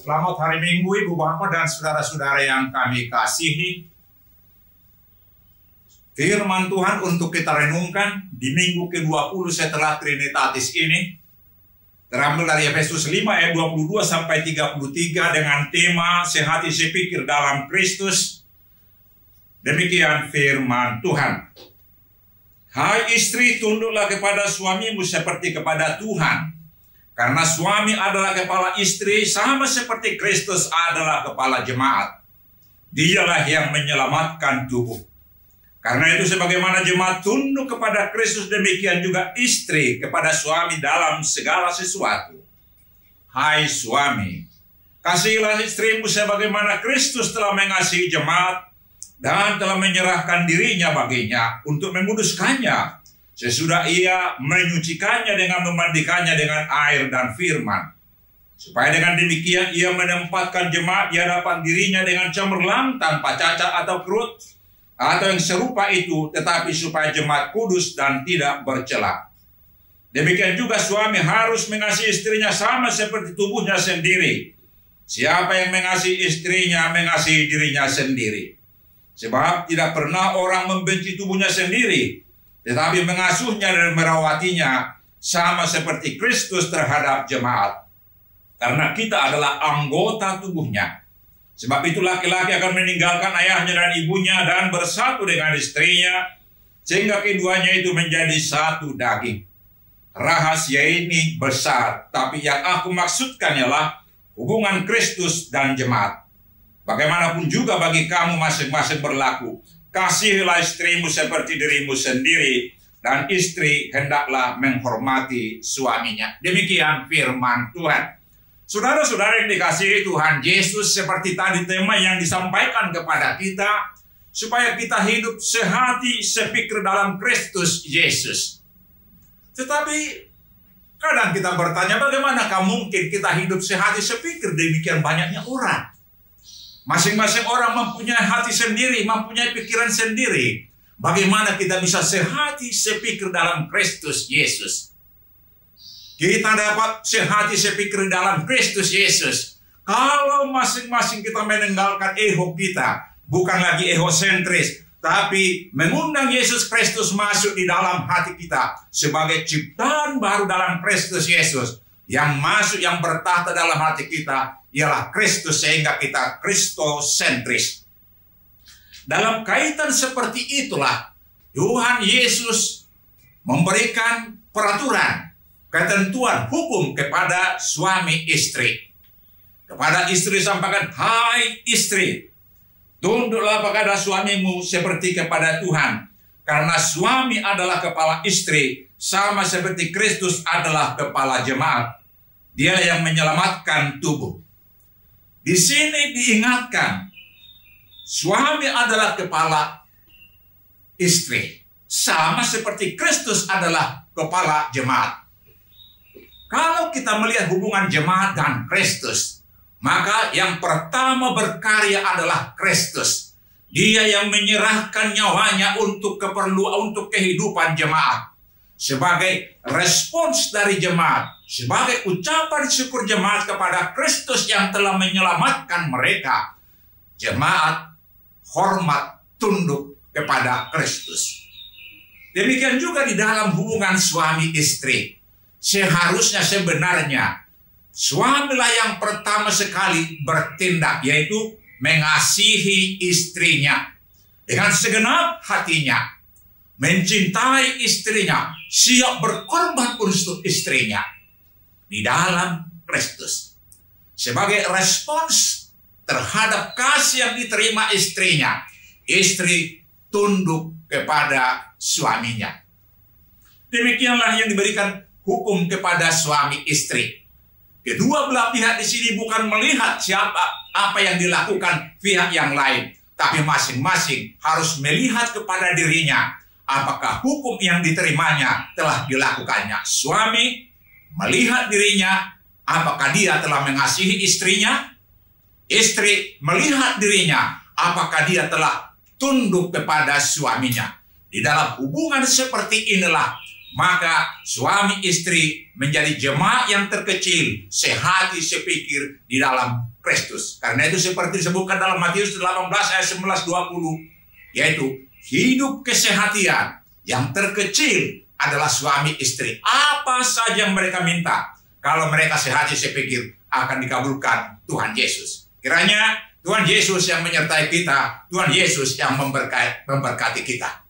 Selamat hari Minggu Ibu Bapak dan saudara-saudara yang kami kasihi. Firman Tuhan untuk kita renungkan di minggu ke-20 setelah Trinitatis ini terambil dari Efesus 5 ayat 22 sampai 33 dengan tema sehati sepikir dalam Kristus. Demikian firman Tuhan. Hai istri, tunduklah kepada suamimu seperti kepada Tuhan. Karena suami adalah kepala istri, sama seperti Kristus adalah kepala jemaat. Dialah yang menyelamatkan tubuh. Karena itu sebagaimana jemaat tunduk kepada Kristus, demikian juga istri kepada suami dalam segala sesuatu. Hai suami, kasihilah istrimu sebagaimana Kristus telah mengasihi jemaat dan telah menyerahkan dirinya baginya untuk menguduskannya, sesudah ia menyucikannya dengan memandikannya dengan air dan firman, supaya dengan demikian ia menempatkan jemaat di hadapan dirinya dengan cemerlang, tanpa cacat atau kerut atau yang serupa itu, tetapi supaya jemaat kudus dan tidak bercela. Demikian juga suami harus mengasihi istrinya sama seperti tubuhnya sendiri. Siapa yang mengasihi istrinya mengasihi dirinya sendiri. Sebab tidak pernah orang membenci tubuhnya sendiri, tetapi mengasuhnya dan merawatinya sama seperti Kristus terhadap jemaat. Karena kita adalah anggota tubuhnya. Sebab itu laki-laki akan meninggalkan ayahnya dan ibunya dan bersatu dengan istrinya, sehingga keduanya itu menjadi satu daging. Rahasia ini besar, tapi yang aku maksudkan ialah hubungan Kristus dan jemaat. Bagaimanapun juga bagi kamu masing-masing berlaku. Kasihilah istrimu seperti dirimu sendiri, dan istri hendaklah menghormati suaminya. Demikian firman Tuhan. Saudara-saudara yang dikasihi Tuhan Yesus, seperti tadi tema yang disampaikan kepada kita, supaya kita hidup sehati sepikir dalam Kristus Yesus. Tetapi kadang kita bertanya, bagaimanakah mungkin kita hidup sehati sepikir demikian banyaknya orang? Masing-masing orang mempunyai hati sendiri, mempunyai pikiran sendiri. Bagaimana kita bisa sehati sepikir dalam Kristus Yesus? Kita dapat sehati sepikir dalam Kristus Yesus kalau masing-masing kita meninggalkan ego kita, bukan lagi egosentris, tapi mengundang Yesus Kristus masuk di dalam hati kita sebagai ciptaan baru dalam Kristus Yesus. Yang masuk, yang bertahta dalam hati kita ialah Kristus, sehingga kita kristosentris. Dalam kaitan seperti itulah Tuhan Yesus memberikan peraturan, ketentuan hukum kepada suami istri. Kepada istri sampaikan, hai istri, tunduklah kepada suamimu seperti kepada Tuhan. Karena suami adalah kepala istri, sama seperti Kristus adalah kepala jemaat. Dia yang menyelamatkan tubuh. Di sini diingatkan, suami adalah kepala istri, sama seperti Kristus adalah kepala jemaat. Kalau kita melihat hubungan jemaat dan Kristus, maka yang pertama berkarya adalah Kristus. Dia yang menyerahkan nyawanya untuk keperluan, untuk kehidupan jemaat. Sebagai respons dari jemaat, sebagai ucapan syukur jemaat kepada Kristus yang telah menyelamatkan mereka, jemaat hormat tunduk kepada Kristus. Demikian juga di dalam hubungan suami istri. Seharusnya sebenarnya suamilah yang pertama sekali bertindak, yaitu mengasihi istrinya dengan segenap hatinya, mencintai istrinya, siap berkorban untuk istrinya di dalam Kristus. Sebagai respons terhadap kasih yang diterima istrinya, istri tunduk kepada suaminya. Demikianlah yang diberikan hukum kepada suami istri. Kedua belah pihak di sini bukan melihat apa yang dilakukan pihak yang lain, tapi masing-masing harus melihat kepada dirinya, apakah hukum yang diterimanya telah dilakukannya. Suami melihat dirinya, apakah dia telah mengasihi istrinya. Istri melihat dirinya, apakah dia telah tunduk kepada suaminya. Di dalam hubungan seperti inilah maka suami istri menjadi jemaat yang terkecil, sehati sepikir di dalam Kristus. Karena itu seperti disebutkan dalam Matius 18 ayat 11-20, yaitu hidup kesehatian yang terkecil adalah suami istri. Apa saja yang mereka minta, kalau mereka sehati sepikir, akan dikabulkan Tuhan Yesus. Kiranya Tuhan Yesus yang menyertai kita, Tuhan Yesus yang memberkati kita.